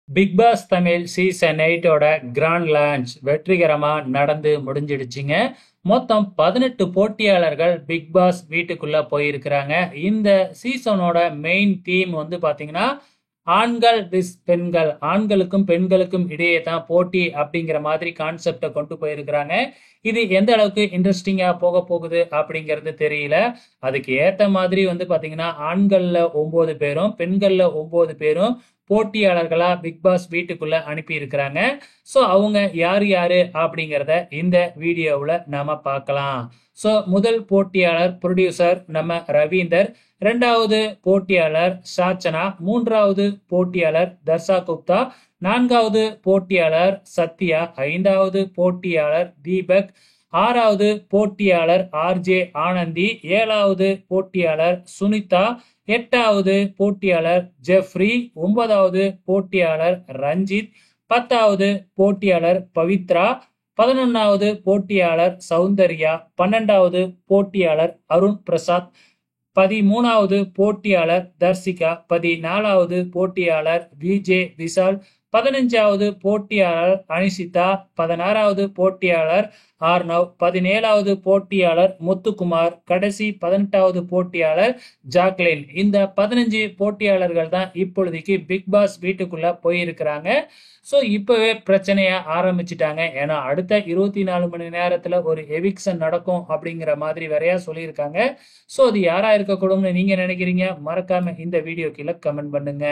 Big Boss Tamil season 8ஓட grand launch வெற்றிகரமா நடந்து முடிஞ்சிடுச்சுங்க. மொத்தம் 18 போட்டியாளர்கள் பிக் பாஸ் வீட்டுக்குள்ள போயிருக்கிறாங்க. இந்த சீசனோட மெயின் தீம் வந்து பாத்தீங்கன்னா ஆண்கள் விஸ் பெண்கள், ஆண்களுக்கும் பெண்களுக்கும் இடையே தான் போட்டி அப்படிங்கிற மாதிரி கான்செப்டை கொண்டு போயிருக்கிறாங்க. இது எந்த அளவுக்கு இன்ட்ரெஸ்டிங்கா போக போகுது அப்படிங்கிறது தெரியல. அதுக்கு ஏத்த மாதிரி வந்து பாத்தீங்கன்னா ஆண்கள்ல 9 பேரும் பெண்கள்ல 9 பேரும் போட்டியாளர்களா பிக் பாஸ் வீட்டுக்குள்ள அனுப்பி இருக்கிறாங்க. சோ அவங்க யாரு யாரு அப்படிங்கறத இந்த வீடியோவுல நாம பார்க்கலாம். சோ முதல் போட்டியாளர் ப்ரொடியூசர் நம்ம ரவீந்தர், இரண்டாவது போட்டியாளர் சாச்சனா, மூன்றாவது போட்டியாளர் தர்ஷா குப்தா, நான்காவது போட்டியாளர் சத்யா, ஐந்தாவது போட்டியாளர் தீபக், ஆறாவது போட்டியாளர் ஆர்ஜே ஆனந்தி, ஏழாவது போட்டியாளர் சுனிதா, எட்டாவது போட்டியாளர் ஜெஃப்ரி, ஒன்பதாவது போட்டியாளர் ரஞ்சித், பத்தாவது போட்டியாளர் பவித்ரா, 11வது போட்டியாளர் சௌந்தர்யா, 12வது போட்டியாளர் அருண் பிரசாத், 13வது போட்டியாளர் தர்சிகா, 14வது போட்டியாளர் விஜே விஷால், 15வது போட்டியாளர் அனிஷிதா, 16வது போட்டியாளர் ஆர்னவ், 17வது போட்டியாளர் முத்துக்குமார், கடைசி 18வது போட்டியாளர் ஜாக்லின். இந்த 15 போட்டியாளர்கள் தான் இப்பொழுதைக்கு பிக் பாஸ் வீட்டுக்குள்ள போயிருக்கிறாங்க. சோ இப்பவே பிரச்சனைய ஆரம்பிச்சிட்டாங்க. ஏன்னா அடுத்த 24 மணி நேரத்துல ஒரு எவிக்ஷன் நடக்கும் அப்படிங்கிற மாதிரி வேறையா சொல்லியிருக்காங்க. சோ அது யாரா இருக்கக்கூடும்னு நீங்க நினைக்கிறீங்க? மறக்காம இந்த வீடியோ கீழே கமெண்ட் பண்ணுங்க.